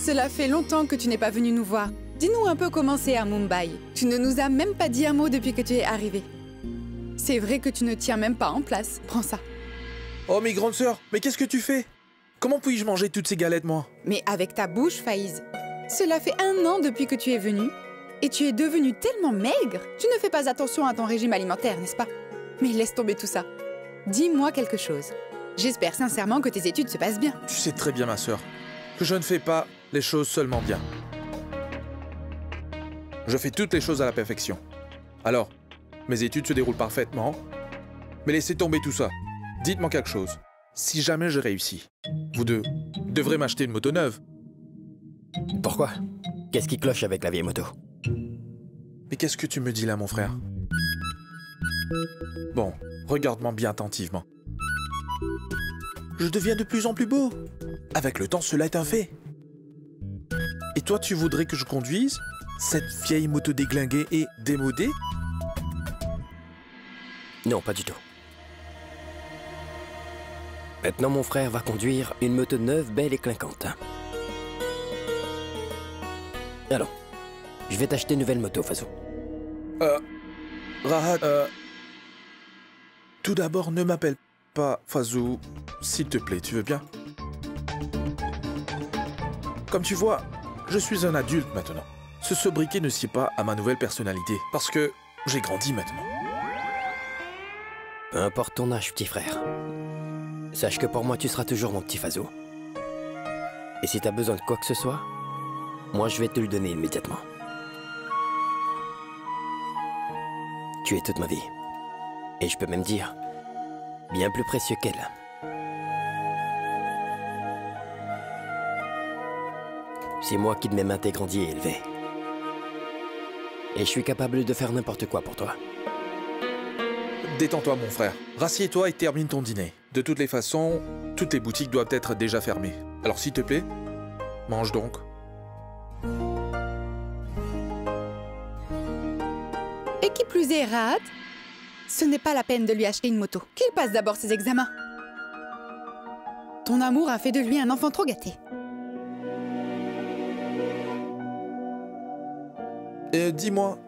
Cela fait longtemps que tu n'es pas venu nous voir. Dis-nous un peu comment c'est à Mumbai. Tu ne nous as même pas dit un mot depuis que tu es arrivé. C'est vrai que tu ne tiens même pas en place. Prends ça. Oh, mes grandes sœurs, mais qu'est-ce que tu fais? Comment puis-je manger toutes ces galettes, moi? Mais avec ta bouche, Faïz. Cela fait 1 an depuis que tu es venu. Et tu es devenu tellement maigre. Tu ne fais pas attention à ton régime alimentaire, n'est-ce pas? Mais laisse tomber tout ça. Dis-moi quelque chose. J'espère sincèrement que tes études se passent bien. Tu sais très bien, ma sœur, que je ne fais pas les choses seulement bien. Je fais toutes les choses à la perfection. Alors, mes études se déroulent parfaitement. Mais laissez tomber tout ça. Dites-moi quelque chose. Si jamais je réussis, vous deux devrez m'acheter une moto neuve. Pourquoi? Qu'est-ce qui cloche avec la vieille moto? Mais qu'est-ce que tu me dis là, mon frère? Bon, regarde-moi bien attentivement. Je deviens de plus en plus beau. Avec le temps, cela est un fait. Et toi, tu voudrais que je conduise cette vieille moto déglinguée et démodée? Non, pas du tout. Maintenant, mon frère va conduire une moto neuve, belle et clinquante. Allons, je vais t'acheter une nouvelle moto, Fazou. Rahat, tout d'abord, ne m'appelle pas Fazou, s'il te plaît, tu veux bien? Comme tu vois, je suis un adulte maintenant. Ce sobriquet ne sied pas à ma nouvelle personnalité, parce que j'ai grandi maintenant. Peu importe ton âge, petit frère. Sache que pour moi, tu seras toujours mon petit Fazou. Et si t'as besoin de quoi que ce soit, moi, je vais te le donner immédiatement. Tu es toute ma vie. Et je peux même dire, bien plus précieux qu'elle. C'est moi qui de mes mains t'ai grandi et élevé. Et je suis capable de faire n'importe quoi pour toi. Détends-toi, mon frère. Rassieds-toi et termine ton dîner. De toutes les façons, toutes les boutiques doivent être déjà fermées. Alors, s'il te plaît, mange donc. Et qui plus est, Rahat, ce n'est pas la peine de lui acheter une moto. Qu'il passe d'abord ses examens. Ton amour a fait de lui un enfant trop gâté. Dis-moi,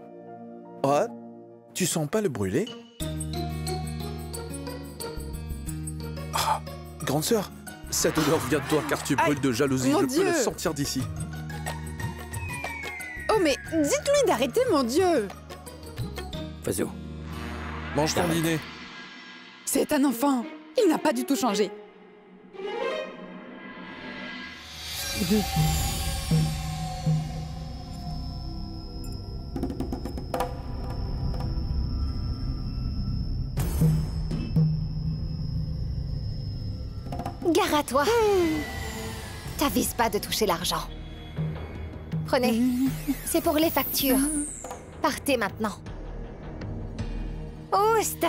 Rahat, tu sens pas le brûler? Ah, grande sœur, cette odeur vient de toi car tu brûles de jalousie. Mon Je Dieu. peux le sortir d'ici. Oh mais dites-lui d'arrêter, mon Dieu! Fazou. Mange ton Arrête. dîner. C'est un enfant. Il n'a pas du tout changé. Gare à toi. T'avises pas de toucher l'argent. Prenez. C'est pour les factures. Partez maintenant. Oust!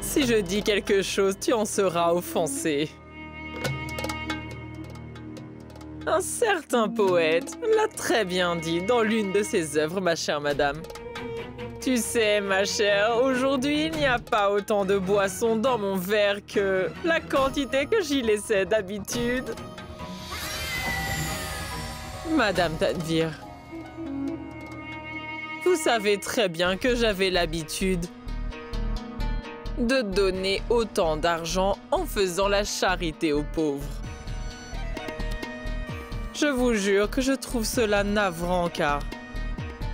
Si je dis quelque chose, tu en seras offensé. Un certain poète l'a très bien dit dans l'une de ses œuvres, ma chère madame. Tu sais, ma chère, aujourd'hui, il n'y a pas autant de boissons dans mon verre que la quantité que j'y laissais d'habitude. Madame Tanvir, vous savez très bien que j'avais l'habitude de donner autant d'argent en faisant la charité aux pauvres. Je vous jure que je trouve cela navrant car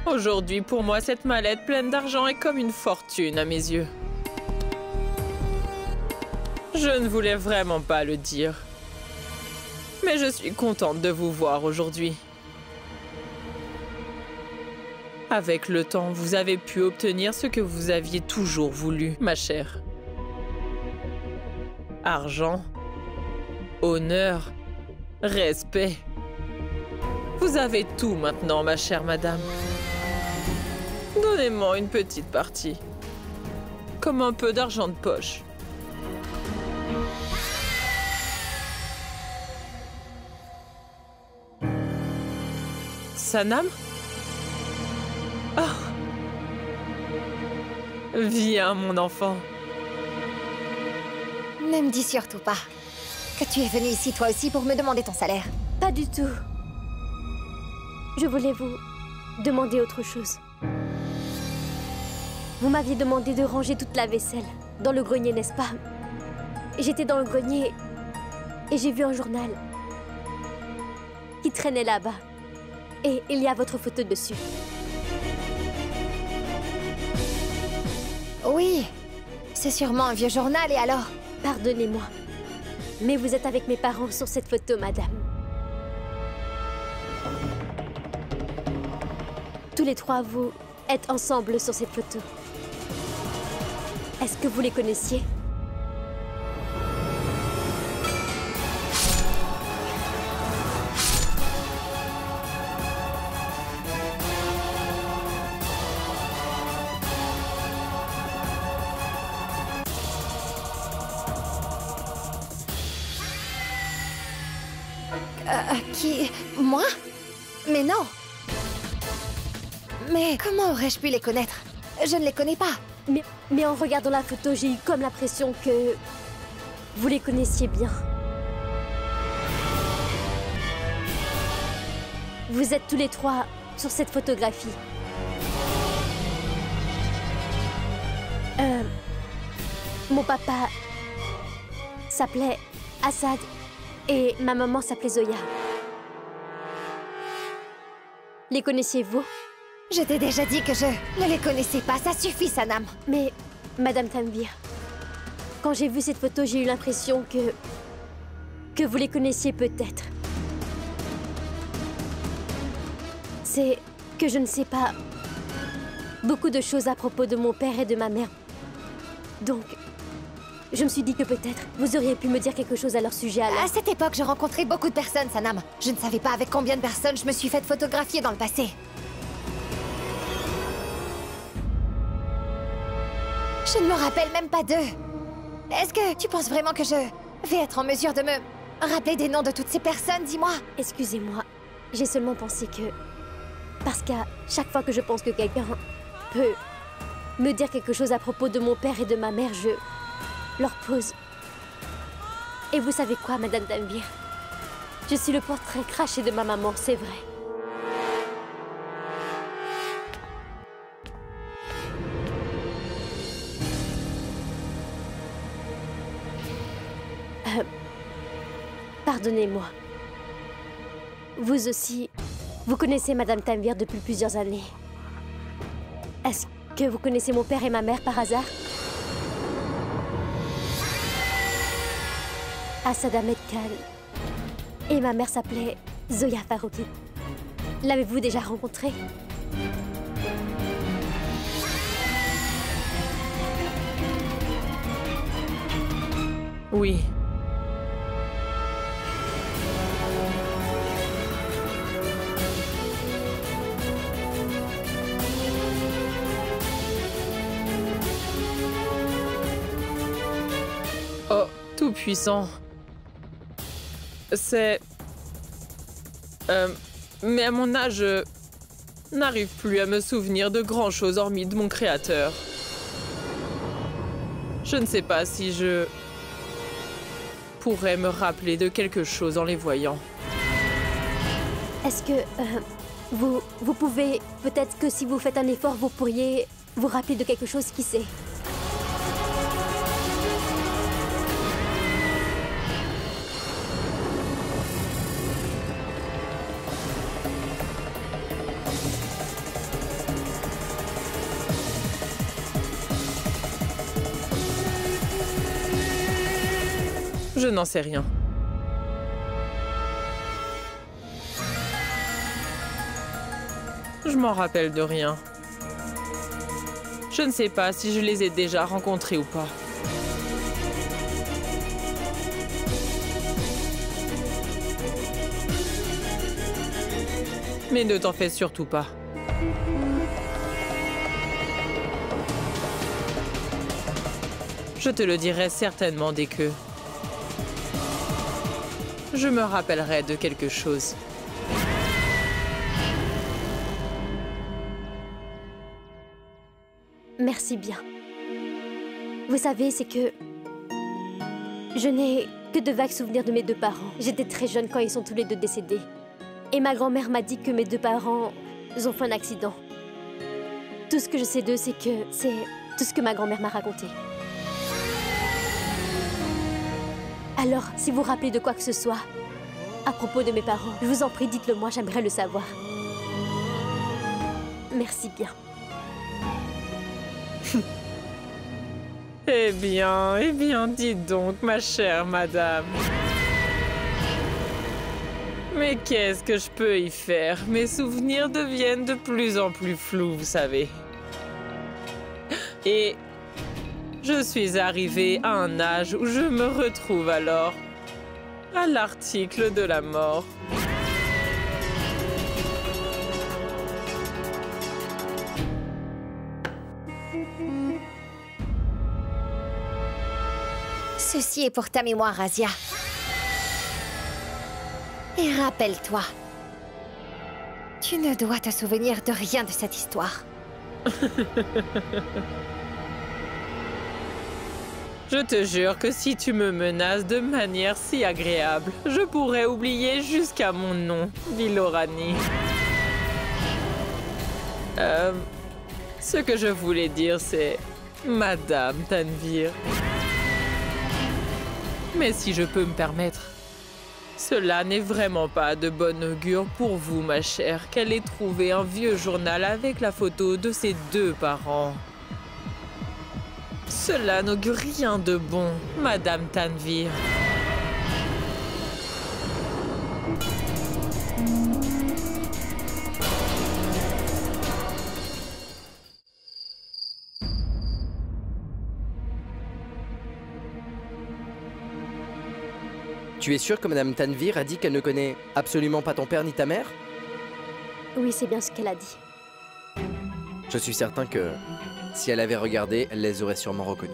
aujourd'hui, pour moi, cette mallette pleine d'argent est comme une fortune à mes yeux. Je ne voulais vraiment pas le dire, mais je suis contente de vous voir aujourd'hui. Avec le temps, vous avez pu obtenir ce que vous aviez toujours voulu, ma chère. Argent, honneur, respect. Vous avez tout maintenant, ma chère madame. Donnez-moi une petite partie. Comme un peu d'argent de poche. Sanam? Oh. Viens, mon enfant. Ne me dis surtout pas que tu es venu ici toi aussi pour me demander ton salaire. Pas du tout. Je voulais vous demander autre chose. Vous m'aviez demandé de ranger toute la vaisselle dans le grenier, n'est-ce pas? J'étais dans le grenier et j'ai vu un journal qui traînait là-bas. Et il y a votre photo dessus. Oui, c'est sûrement un vieux journal, et alors? Pardonnez-moi, mais vous êtes avec mes parents sur cette photo, madame. Tous les trois, vous êtes ensemble sur cette photo. Est-ce que vous les connaissiez? Qui? Moi? Mais non! Mais comment aurais-je pu les connaître? Je ne les connais pas. Mais en regardant la photo, j'ai eu comme l'impression que vous les connaissiez bien. Vous êtes tous les trois sur cette photographie. Mon papa s'appelait Assad et ma maman s'appelait Zoya. Les connaissiez-vous? Je t'ai déjà dit que je ne les connaissais pas, ça suffit, Sanam. Mais, Madame Tanvir, quand j'ai vu cette photo, j'ai eu l'impression que vous les connaissiez peut-être. C'est que je ne sais pas beaucoup de choses à propos de mon père et de ma mère. Donc, je me suis dit que peut-être vous auriez pu me dire quelque chose à leur sujet alors. À cette époque, je rencontrais beaucoup de personnes, Sanam. Je ne savais pas avec combien de personnes je me suis fait photographier dans le passé. Je ne me rappelle même pas d'eux. Est-ce que tu penses vraiment que je vais être en mesure de me rappeler des noms de toutes ces personnes, dis-moi? Excusez-moi, j'ai seulement pensé que... Parce qu'à chaque fois que je pense que quelqu'un peut me dire quelque chose à propos de mon père et de ma mère, je leur pose. Et vous savez quoi, Madame Tanvir? Je suis le portrait craché de ma maman, c'est vrai. Pardonnez-moi. Vous aussi, vous connaissez Madame Tanvir depuis plusieurs années. Est-ce que vous connaissez mon père et ma mère par hasard? Assad Ahmed Khan. Et ma mère s'appelait Zoya Farouki. L'avez-vous déjà rencontrée? Oui. Oh, tout-puissant. C'est... mais à mon âge, je n'arrive plus à me souvenir de grand-chose hormis de mon créateur. Je ne sais pas si je pourrais me rappeler de quelque chose en les voyant. Est-ce que vous pouvez... Peut-être que si vous faites un effort, vous pourriez vous rappeler de quelque chose, qui sait? Je n'en sais rien. Je m'en rappelle de rien. Je ne sais pas si je les ai déjà rencontrés ou pas. Mais ne t'en fais surtout pas. Je te le dirai certainement dès que... je me rappellerai de quelque chose. Merci bien. Vous savez, c'est que... je n'ai que de vagues souvenirs de mes deux parents. J'étais très jeune quand ils sont tous les deux décédés. Et ma grand-mère m'a dit que mes deux parents ont fait un accident. Tout ce que je sais d'eux, c'est tout ce que ma grand-mère m'a raconté. Alors, si vous vous rappelez de quoi que ce soit, à propos de mes parents, je vous en prie, dites-le moi, j'aimerais le savoir. Merci bien. Eh bien, dites donc, ma chère madame. Mais qu'est-ce que je peux y faire? Mes souvenirs deviennent de plus en plus flous, vous savez. Et je suis arrivée à un âge où je me retrouve alors à l'article de la mort. Ceci est pour ta mémoire, Asia. Et rappelle-toi, tu ne dois te souvenir de rien de cette histoire. Je te jure que si tu me menaces de manière si agréable, je pourrais oublier jusqu'à mon nom, dit Lorani. Ce que je voulais dire, c'est Madame Tanvir. Mais si je peux me permettre, cela n'est vraiment pas de bon augure pour vous, ma chère, qu'elle ait trouvé un vieux journal avec la photo de ses deux parents. Cela n'augure rien de bon, Madame Tanvir. Tu es sûr que Madame Tanvir a dit qu'elle ne connaît absolument pas ton père ni ta mère? Oui, c'est bien ce qu'elle a dit. Je suis certain que si elle avait regardé, elle les aurait sûrement reconnus.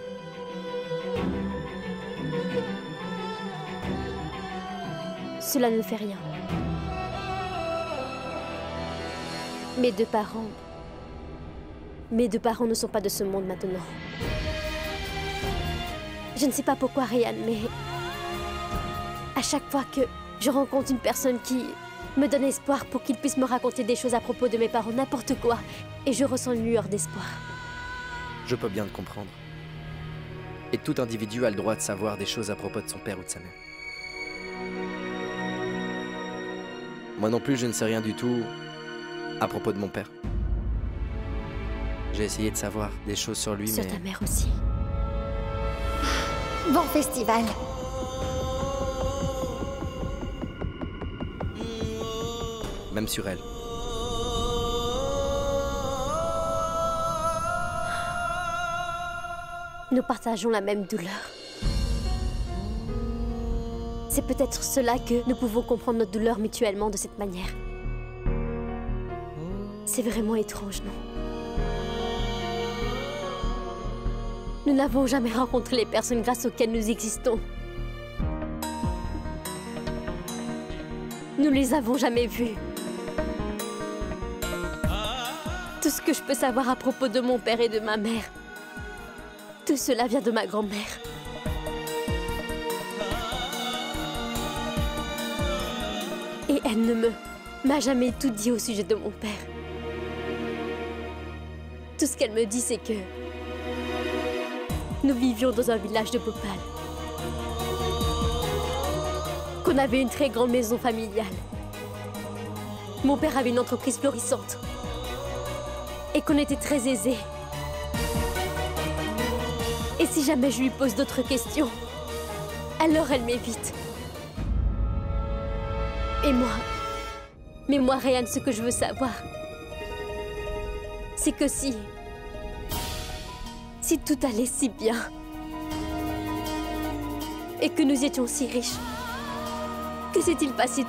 Cela ne fait rien. Mes deux parents ne sont pas de ce monde maintenant. Je ne sais pas pourquoi, Ryan, mais à chaque fois que je rencontre une personne qui me donne espoir pour qu'il puisse me raconter des choses à propos de mes parents, n'importe quoi, et je ressens une lueur d'espoir. Je peux bien te comprendre. Et tout individu a le droit de savoir des choses à propos de son père ou de sa mère. Moi non plus, je ne sais rien du tout à propos de mon père. J'ai essayé de savoir des choses sur lui, Sur mais... ta mère aussi. Bon festival. Même sur elle. Nous partageons la même douleur. C'est peut-être cela que nous pouvons comprendre notre douleur mutuellement de cette manière. C'est vraiment étrange, non? Nous n'avons jamais rencontré les personnes grâce auxquelles nous existons. Nous les avons jamais vues. Tout ce que je peux savoir à propos de mon père et de ma mère, tout cela vient de ma grand-mère. Et elle ne m'a jamais tout dit au sujet de mon père. Tout ce qu'elle me dit, c'est que nous vivions dans un village de Bhopal. Qu'on avait une très grande maison familiale. Mon père avait une entreprise florissante. Et qu'on était très aisés. Et si jamais je lui pose d'autres questions, alors elle m'évite. Et moi... Mais moi, Ryan, ce que je veux savoir, c'est que si tout allait si bien, et que nous étions si riches, que s'est-il passé?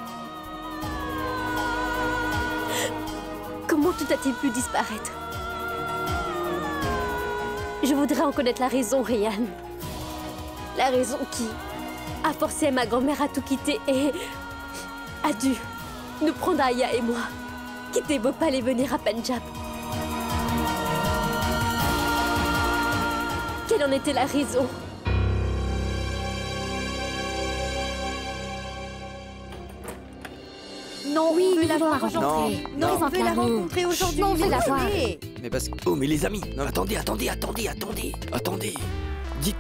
Comment tout a-t-il pu disparaître? Je voudrais en connaître la raison, Ryan. La raison qui a forcé ma grand-mère à tout quitter et a dû nous prendre Aya et moi, quitter Bhopal et venir à Punjab. Quelle en était la raison? Non, Oui, on veut nous la voulons voir rencontrer. aujourd'hui. Non, On veut la rencontrer aujourd'hui. On veut la voir. Mais parce que... Oh, mais les amis, non, attendez. Dites,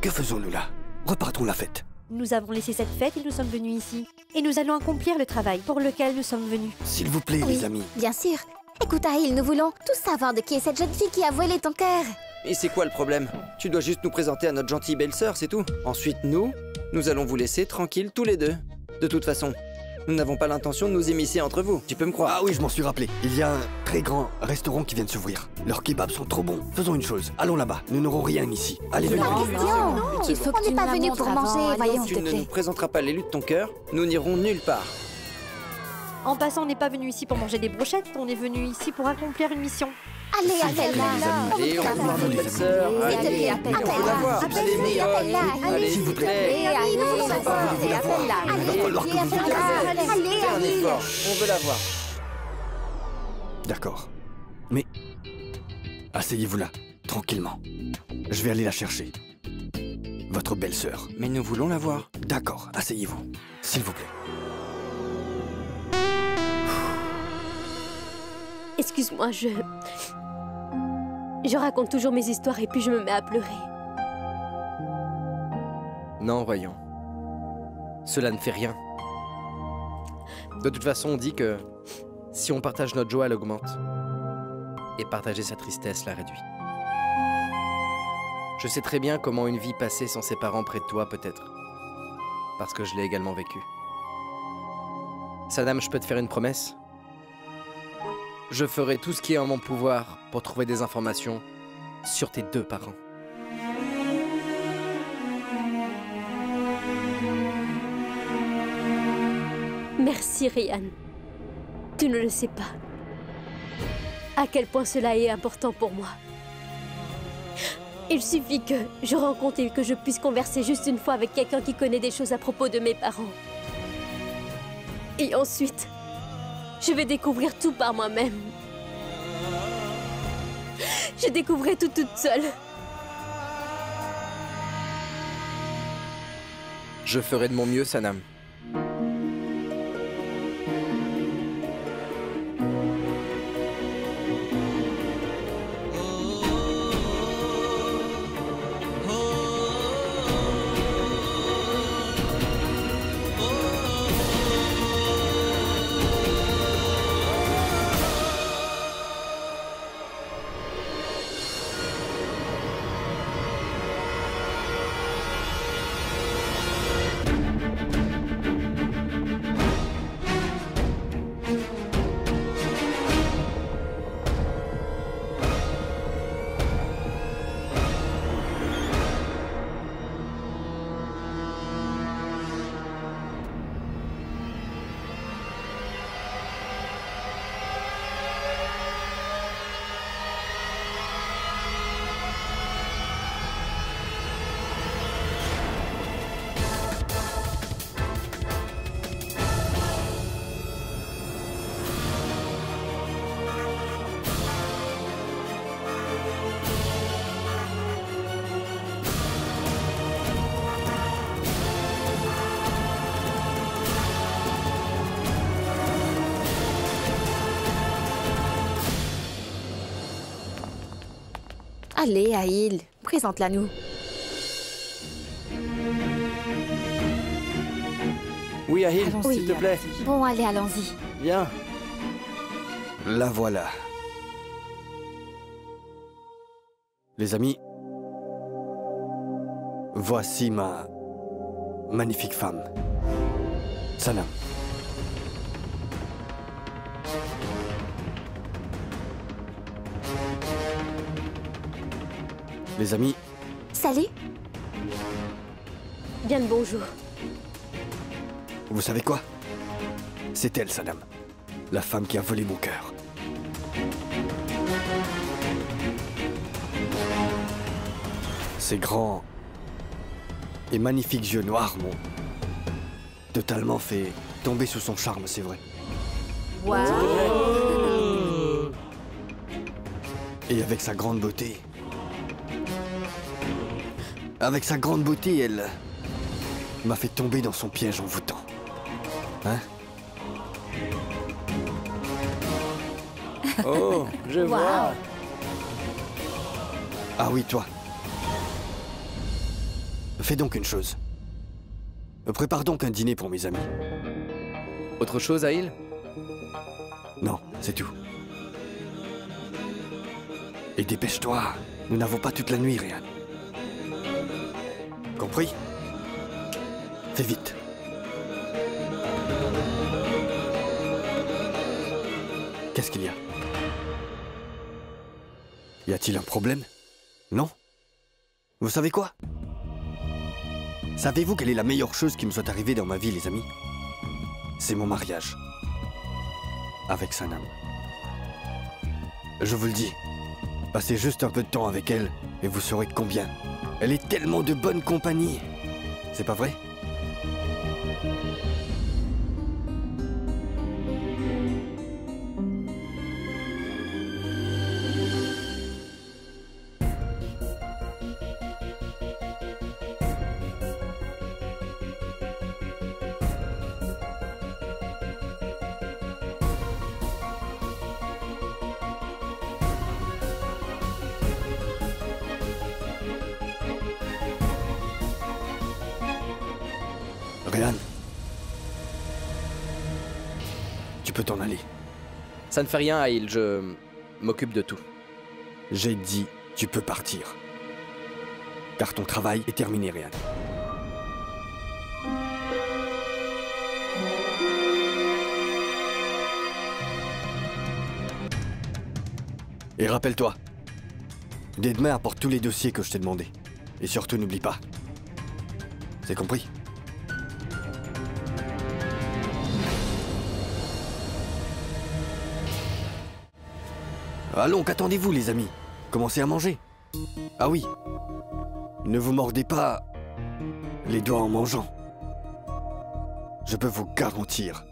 que faisons-nous là? Repartons la fête. Nous avons laissé cette fête et nous sommes venus ici. Et nous allons accomplir le travail pour lequel nous sommes venus. S'il vous plaît, Oui, les amis. bien sûr. Écoute, Ahil, nous voulons tous savoir de qui est cette jeune fille qui a volé ton cœur. Et c'est quoi le problème? Tu dois juste nous présenter à notre gentille belle-sœur, c'est tout. Ensuite, nous allons vous laisser tranquilles tous les deux. De toute façon, nous n'avons pas l'intention de nous immiscer entre vous, tu peux me croire. Ah oui, je m'en suis rappelé. Il y a un très grand restaurant qui vient de s'ouvrir. Leurs kebabs sont trop bons. Faisons une chose, allons là-bas. Nous n'aurons rien ici. Allez, venez. Pas question. Il faut que On n'est pas venus pour manger, voyons, Tu s'il te ne nous plaît. présenteras pas l'élu de ton cœur, nous n'irons nulle part. En passant, on n'est pas venu ici pour manger des brochettes, on est venu ici pour accomplir une mission. Allez, appelle-la. Allez, on va voir notre belle-sœur. S'il te plaît, Allez, appelle-la. on veut la voir. Appelle-la. Allez, mon pote. Appelle-la. Allez, S'il vous plaît. plaît. Allez, nous voulons On la va voir. voir. Appelle-la. Il va falloir que vous Appelle-la. Fais un Allez, effort, on veut la voir. D'accord. Mais... asseyez-vous là, tranquillement. Je vais aller la chercher. Votre belle-sœur. Mais nous voulons la voir. D'accord, asseyez-vous. S'il vous plaît. Excuse-moi, je raconte toujours mes histoires et puis je me mets à pleurer. Non, voyons. Cela ne fait rien. De toute façon, on dit que si on partage notre joie, elle augmente. Et partager sa tristesse la réduit. Je sais très bien comment une vie passée sans ses parents près de toi peut être. Parce que je l'ai également vécu. Sadam, je peux te faire une promesse? Je ferai tout ce qui est en mon pouvoir pour trouver des informations sur tes deux parents. Merci, Ryan. Tu ne le sais pas. À quel point cela est important pour moi. Il suffit que je rencontre et que je puisse converser juste une fois avec quelqu'un qui connaît des choses à propos de mes parents. Et ensuite, je vais découvrir tout par moi-même. Je découvrais tout toute seule. Je ferai de mon mieux, Sanam. Allez, Ahil, présente-la nous. Oui, Ahil, Allons-y, s'il te plaît. Bon, allez, allons-y. Viens. La voilà. Les amis, voici ma magnifique femme, Sanam. Les amis, Salut. Bien le bonjour. vous savez quoi? C'est elle, Sanam. La femme qui a volé mon cœur. Ces grands et magnifiques yeux noirs m'ont totalement fait tomber sous son charme, c'est vrai. Et avec sa grande beauté... Avec sa grande beauté, elle m'a fait tomber dans son piège envoûtant. Hein? Oh, je vois. Ah oui, toi. Fais donc une chose. Prépare donc un dîner pour mes amis. Autre chose, Aïl? Non, c'est tout. Et dépêche-toi, nous n'avons pas toute la nuit, Ryan. Compris? Fais vite. Qu'est-ce qu'il y a? Y a-t-il un problème? Non? Vous savez quoi? Savez-vous quelle est la meilleure chose qui me soit arrivée dans ma vie, les amis? C'est mon mariage. Avec Sanam. Je vous le dis, passez juste un peu de temps avec elle et vous saurez combien. Elle est tellement de bonne compagnie. C'est pas vrai? Ryan, tu peux t'en aller. Ça ne fait rien, Aïl, je m'occupe de tout. J'ai dit, tu peux partir. Car ton travail est terminé, Ryan. Et rappelle-toi, dès demain, apporte tous les dossiers que je t'ai demandés. Et surtout, n'oublie pas. C'est compris? Allons, qu'attendez-vous, les amis? Commencez à manger. Ah oui, ne vous mordez pas les doigts en mangeant. Je peux vous garantir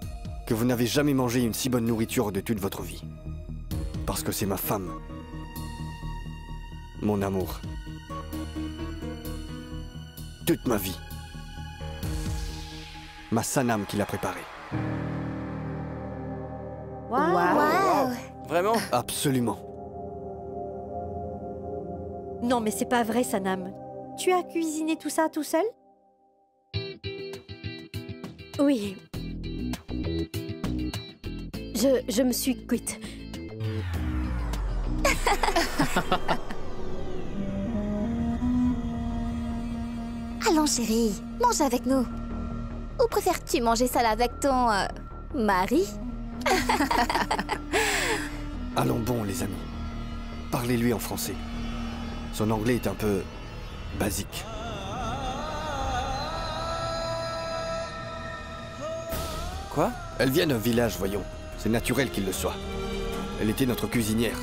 que vous n'avez jamais mangé une si bonne nourriture de toute votre vie. Parce que c'est ma femme. Mon amour. Toute ma vie. Ma Sanam qui l'a préparée. Waouh! Vraiment? Absolument. Non, mais c'est pas vrai, Sanam. Tu as cuisiné tout ça tout seul? Oui. Je me suis quitte. Allons, chérie, mange avec nous. Ou préfères-tu manger seule avec ton... mari? Allons bon, les amis. Parlez-lui en français. Son anglais est un peu... basique. Quoi? Elle vient d'un village, voyons. C'est naturel qu'il le soit. Elle était notre cuisinière.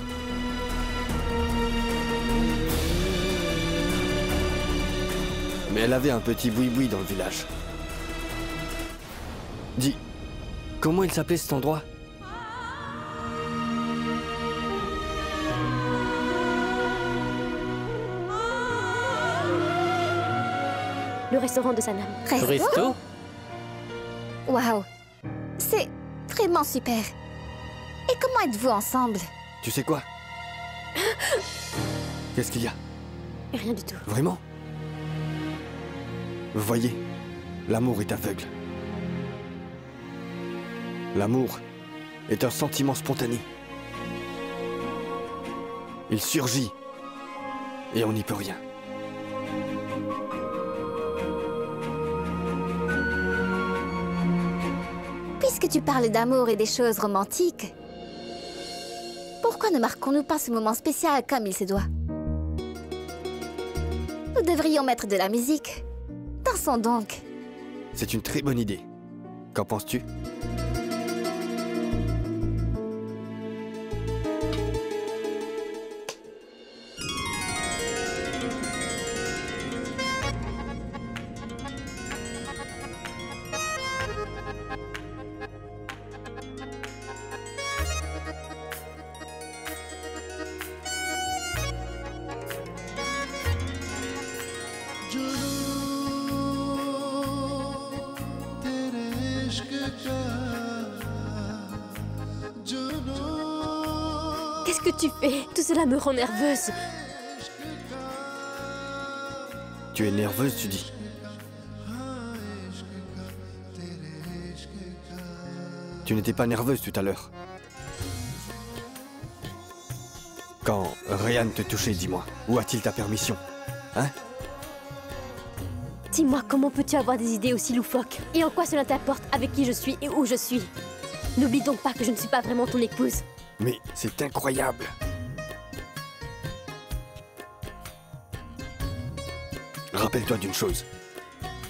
Mais elle avait un petit boui-boui dans le village. Dis, comment il s'appelait cet endroit? Le restaurant de Sanam. Resto? Waouh! C'est vraiment super. Et comment êtes-vous ensemble? Tu sais quoi? Qu'est-ce qu'il y a? Rien du tout. Vraiment? Vous voyez, l'amour est aveugle. L'amour est un sentiment spontané. Il surgit et on n'y peut rien. Puisque tu parles d'amour et des choses romantiques, pourquoi ne marquons-nous pas ce moment spécial comme il se doit? Nous devrions mettre de la musique. Dansons donc. C'est une très bonne idée. Qu'en penses-tu? tu fais? Tout cela me rend nerveuse. Tu es nerveuse, tu dis? Tu n'étais pas nerveuse tout à l'heure. Quand Ryan te touchait, dis-moi, où a-t-il ta permission? Hein? Dis-moi, comment peux-tu avoir des idées aussi loufoques? Et en quoi cela t'importe avec qui je suis et où je suis? N'oublie donc pas que je ne suis pas vraiment ton épouse. Mais c'est incroyable. Rappelle-toi d'une chose.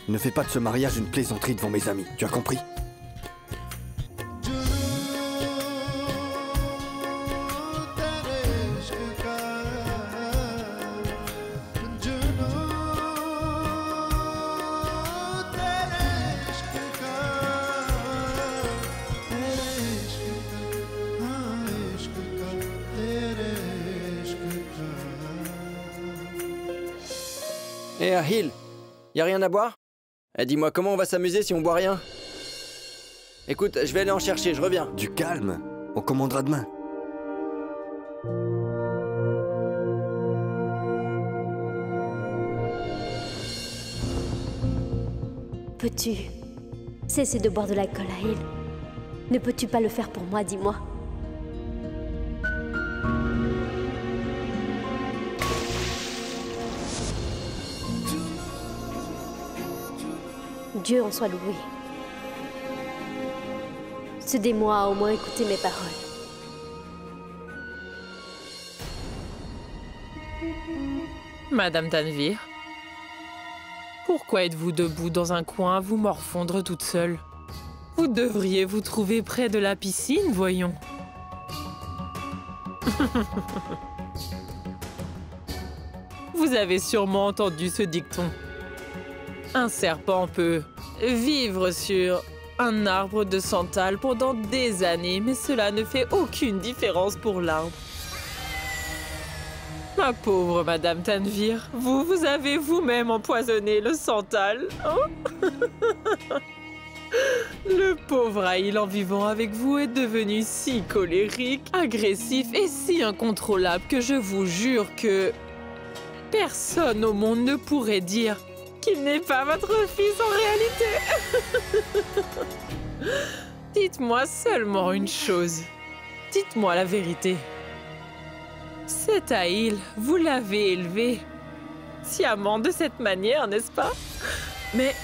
Ne fais pas de ce mariage une plaisanterie devant mes amis, tu as compris? Et Hill, y a rien à boire? Dis-moi, comment on va s'amuser si on boit rien? Écoute, je vais aller en chercher, je reviens. Du calme, on commandera demain. Peux-tu cesser de boire de l'alcool à Hill? Ne peux-tu pas le faire pour moi, dis-moi? Dieu en soit loué. Ce démon a au moins écouté mes paroles. Madame Tanvir, pourquoi êtes-vous debout dans un coin à vous morfondre toute seule? Vous devriez vous trouver près de la piscine, voyons. Vous avez sûrement entendu ce dicton. Un serpent peut vivre sur un arbre de santal pendant des années, mais cela ne fait aucune différence pour l'arbre. Ma pauvre Madame Tanvir, vous avez vous-même empoisonné le santal. Oh le pauvre Aïl en vivant avec vous est devenu si colérique, agressif et si incontrôlable que je vous jure que personne au monde ne pourrait dire qu'il n'est pas votre fils en réalité. Dites-moi seulement une chose. Dites-moi la vérité. Cet Aïl, vous l'avez élevé sciemment de cette manière, n'est-ce pas? Mais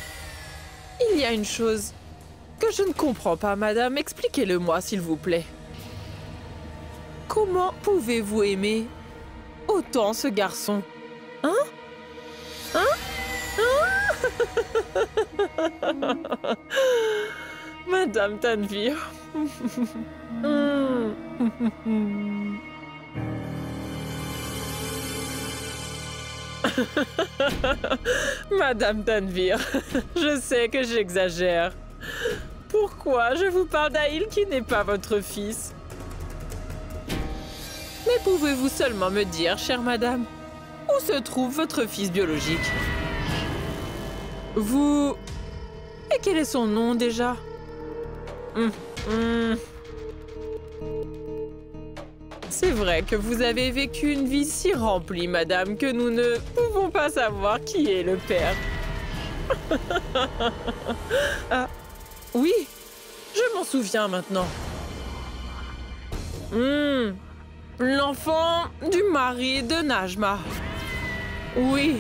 il y a une chose que je ne comprends pas, madame. Expliquez-le-moi, s'il vous plaît. Comment pouvez-vous aimer autant ce garçon? Hein? Madame Tanvir. Madame Tanvir, je sais que j'exagère. Pourquoi je vous parle d'Aïl qui n'est pas votre fils? Mais pouvez-vous seulement me dire, chère madame, où se trouve votre fils biologique? Vous... Et quel est son nom déjà? C'est vrai que vous avez vécu une vie si remplie, madame, que nous ne pouvons pas savoir qui est le père. Ah, oui, je m'en souviens maintenant. L'enfant du mari de Najma. Oui,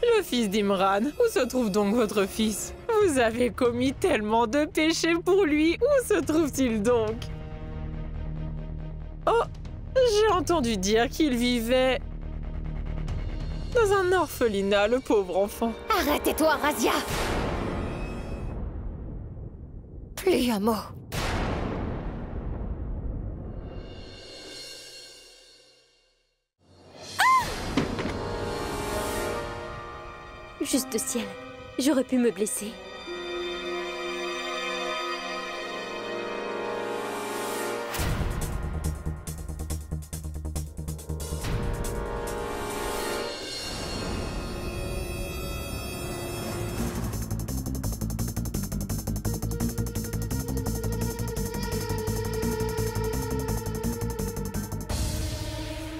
le fils d'Imran. Où se trouve donc votre fils? Vous avez commis tellement de péchés pour lui. Où se trouve-t-il donc? Oh, j'ai entendu dire qu'il vivait dans un orphelinat, le pauvre enfant. Arrêtez-toi, Razia! Plus un mot. Juste ciel, j'aurais pu me blesser.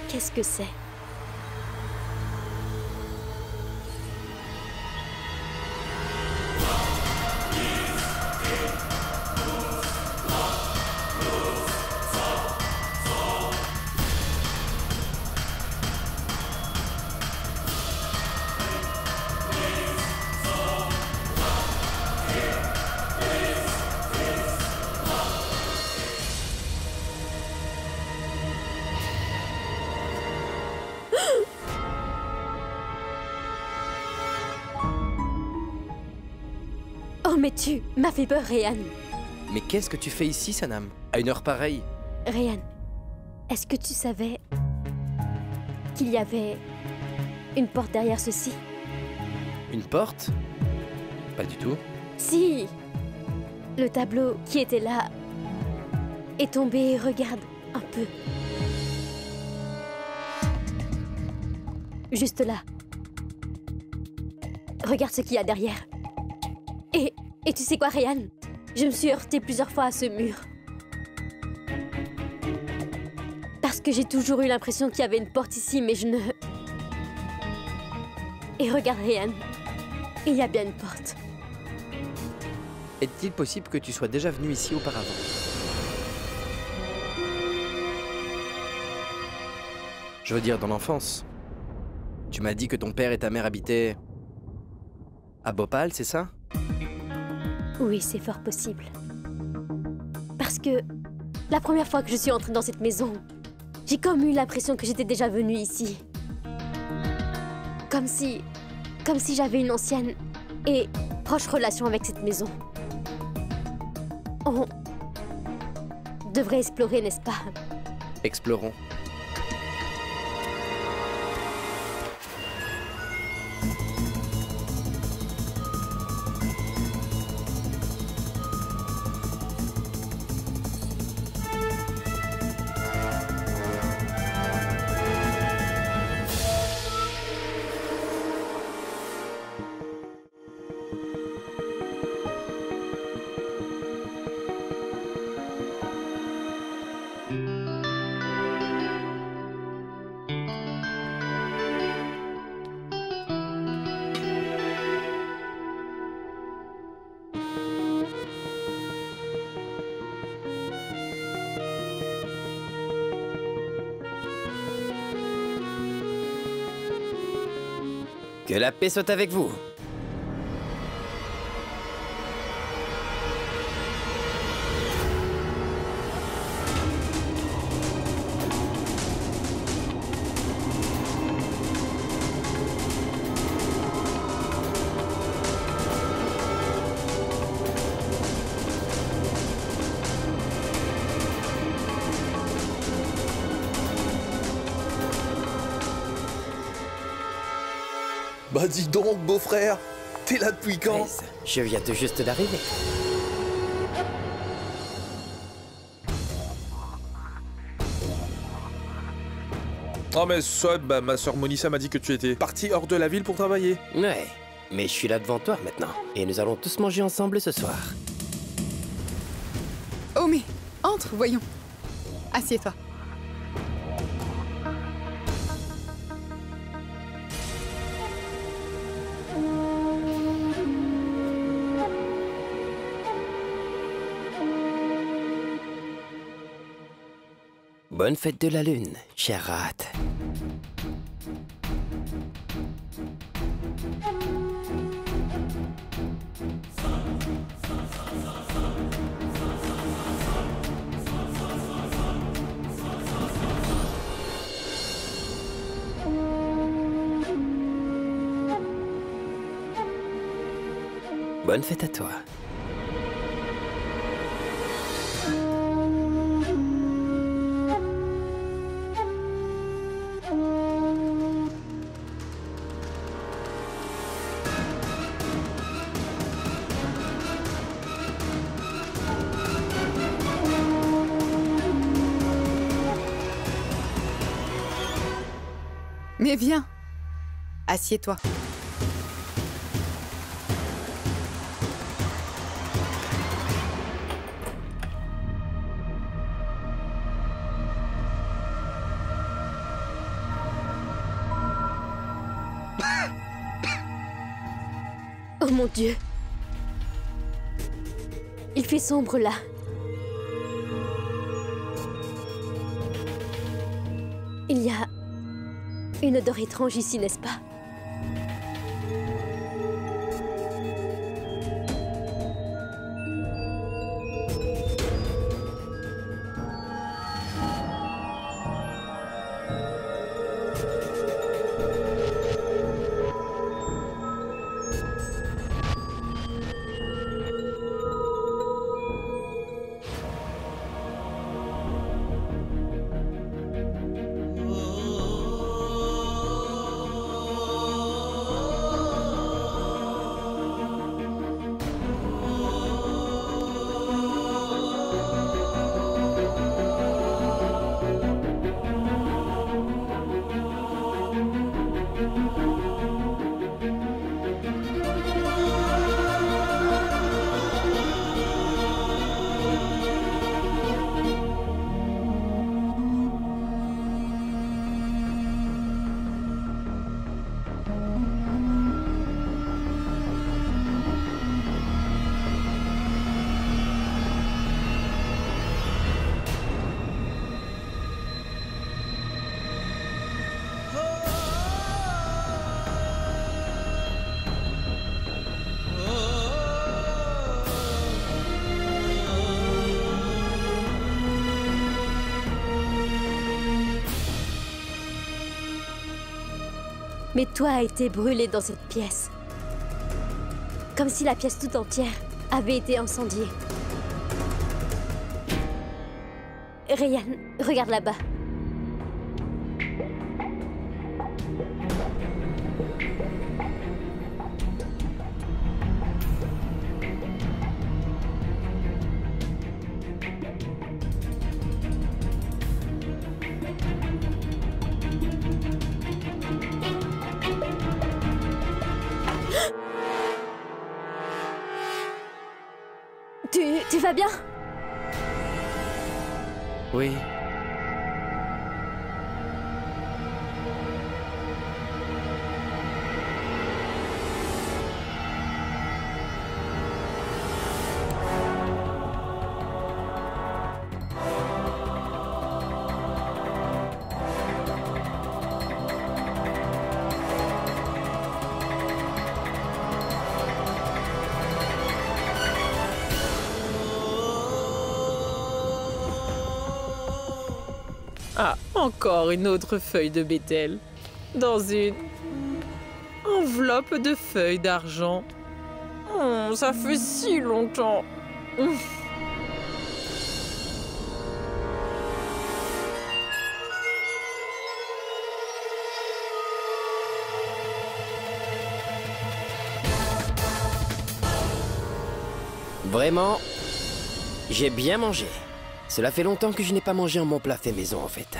Qu'est-ce que c'est? Oh, mais tu m'as fait peur, Ryan. Mais qu'est-ce que tu fais ici, Sanam? À une heure pareille? Ryan, est-ce que tu savais qu'il y avait une porte derrière ceci? Une porte? Pas du tout. Si! Le tableau qui était là est tombé, regarde un peu. Juste là. Regarde ce qu'il y a derrière. Et tu sais quoi, Ryan? Je me suis heurtée plusieurs fois à ce mur. Parce que j'ai toujours eu l'impression qu'il y avait une porte ici, mais je ne... Et regarde, Ryan. Il y a bien une porte. Est-il possible que tu sois déjà venu ici auparavant? Je veux dire, dans l'enfance. Tu m'as dit que ton père et ta mère habitaient... à Bhopal, c'est ça? Oui, c'est fort possible. Parce que la première fois que je suis entrée dans cette maison, j'ai comme eu l'impression que j'étais déjà venue ici. Comme si j'avais une ancienne et proche relation avec cette maison. On devrait explorer, n'est-ce pas? Explorons. Que la paix soit avec vous. Bah dis donc, beau-frère, t'es là depuis quand? Liz, je viens tout juste d'arriver. Oh mais soit, bah ma sœur Monissa m'a dit que tu étais parti hors de la ville pour travailler. Ouais, mais je suis là devant toi maintenant. Et nous allons tous manger ensemble ce soir. Oh mais, entre, voyons. Assieds-toi. Bonne fête de la lune, chère Rat. Bonne fête à toi. Mais viens. Assieds-toi. Oh mon Dieu. Il fait sombre là. Il y a une odeur étrange ici, n'est-ce pas? Mais toi a été brûlé dans cette pièce. Comme si la pièce tout entière avait été incendiée. Ryan, regarde là-bas. Tu vas bien? Oui. Ah, encore une autre feuille de Bethel. Dans une enveloppe de feuilles d'argent. Oh, ça fait si longtemps. Vraiment, j'ai bien mangé. Cela fait longtemps que je n'ai pas mangé un bon plat fait maison, en fait.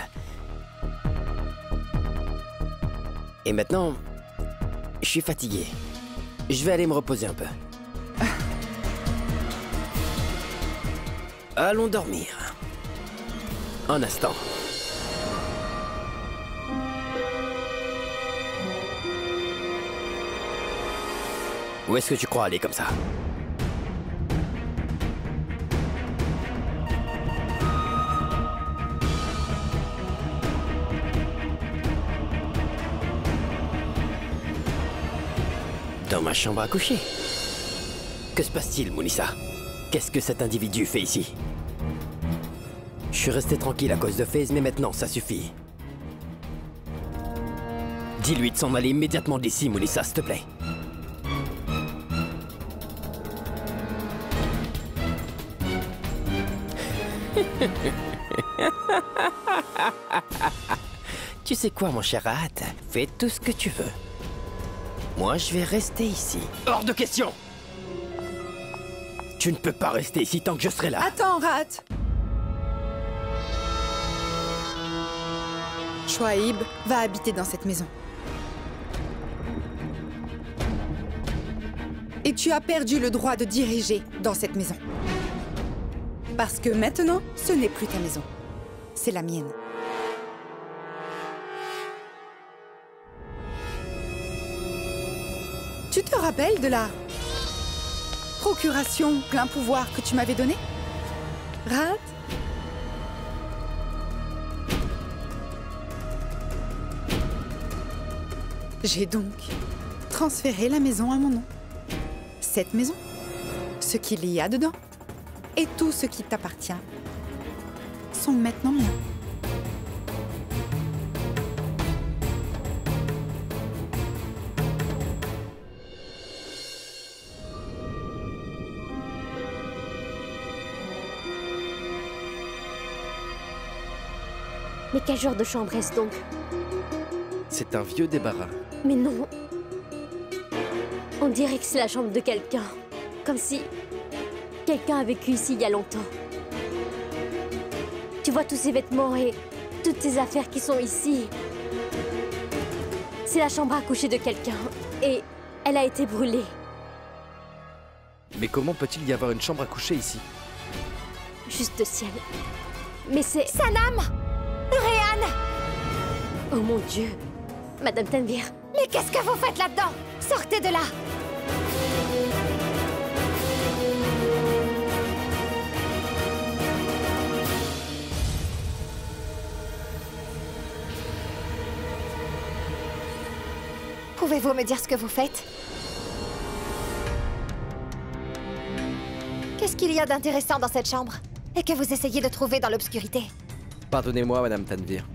Et maintenant, je suis fatigué. Je vais aller me reposer un peu. Allons dormir. Un instant. Où est-ce que tu crois aller comme ça? Dans ma chambre à coucher. Que se passe-t-il, Mounissa? Qu'est-ce que cet individu fait ici? Je suis resté tranquille à cause de FaZe, mais maintenant, ça suffit. Dis-lui de s'en aller immédiatement d'ici, Mounissa, s'il te plaît. Tu sais quoi, mon cher Rahat? Fais tout ce que tu veux. Moi, je vais rester ici. Hors de question! Tu ne peux pas rester ici tant que je serai là. Attends, Rahat. Shoaib va habiter dans cette maison. Et tu as perdu le droit de diriger dans cette maison. Parce que maintenant, ce n'est plus ta maison. C'est la mienne. Tu te rappelles de la procuration plein pouvoir que tu m'avais donnée? Rat? J'ai donc transféré la maison à mon nom. Cette maison, ce qu'il y a dedans, et tout ce qui t'appartient sont maintenant miens. Mais quel genre de chambre est-ce donc? C'est un vieux débarras. Mais non. On dirait que c'est la chambre de quelqu'un. Comme si quelqu'un a vécu ici il y a longtemps. Tu vois tous ces vêtements et toutes ces affaires qui sont ici. C'est la chambre à coucher de quelqu'un. Et elle a été brûlée. Mais comment peut-il y avoir une chambre à coucher ici? Juste ciel. Mais c'est... Sanam! Réan! Oh mon Dieu. Madame Tanvir. Mais qu'est-ce que vous faites là-dedans? Sortez de là! Pouvez-vous me dire ce que vous faites? Qu'est-ce qu'il y a d'intéressant dans cette chambre? Et que vous essayez de trouver dans l'obscurité? Pardonnez-moi, Madame Tanvir.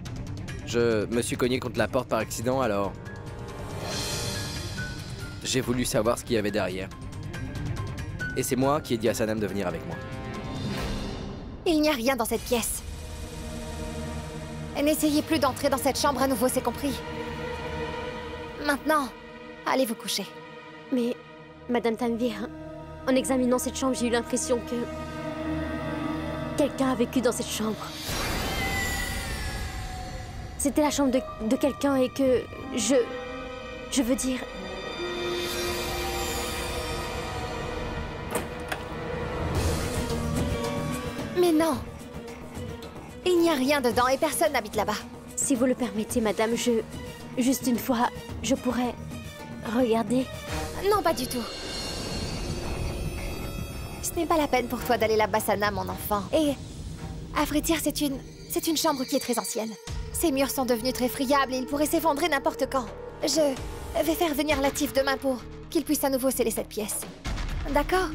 Je me suis cogné contre la porte par accident, alors... J'ai voulu savoir ce qu'il y avait derrière. Et c'est moi qui ai dit à Sanam de venir avec moi. Il n'y a rien dans cette pièce. Et n'essayez plus d'entrer dans cette chambre à nouveau, c'est compris? Maintenant, allez vous coucher. Mais, Madame Tanvir, en examinant cette chambre, j'ai eu l'impression que... quelqu'un a vécu dans cette chambre. C'était la chambre de quelqu'un et que... Je veux dire... Mais non! Il n'y a rien dedans et personne n'habite là-bas. Si vous le permettez, madame, juste une fois, je pourrais... regarder? Non, pas du tout. Ce n'est pas la peine pour toi d'aller là-bas, Sana, mon enfant. Et, à vrai dire, c'est une chambre qui est très ancienne. Ses murs sont devenus très friables et ils pourraient s'effondrer n'importe quand. Je vais faire venir Latif demain pour qu'il puisse à nouveau sceller cette pièce. D'accord?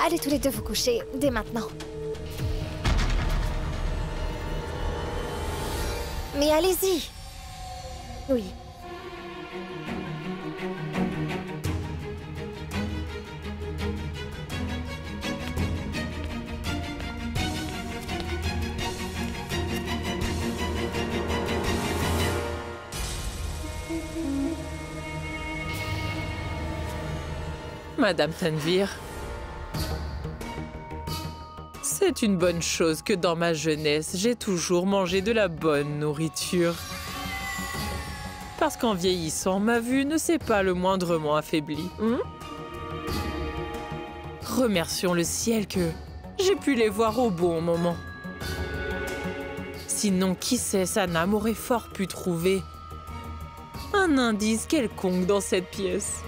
Allez tous les deux vous coucher, dès maintenant. Mais allez-y! Oui. Madame Tanvir, c'est une bonne chose que dans ma jeunesse, j'ai toujours mangé de la bonne nourriture. Parce qu'en vieillissant, ma vue ne s'est pas le moindrement affaiblie. Remercions le ciel que j'ai pu les voir au bon moment. Sinon, qui sait, Sanam aurait fort pu trouver un indice quelconque dans cette pièce.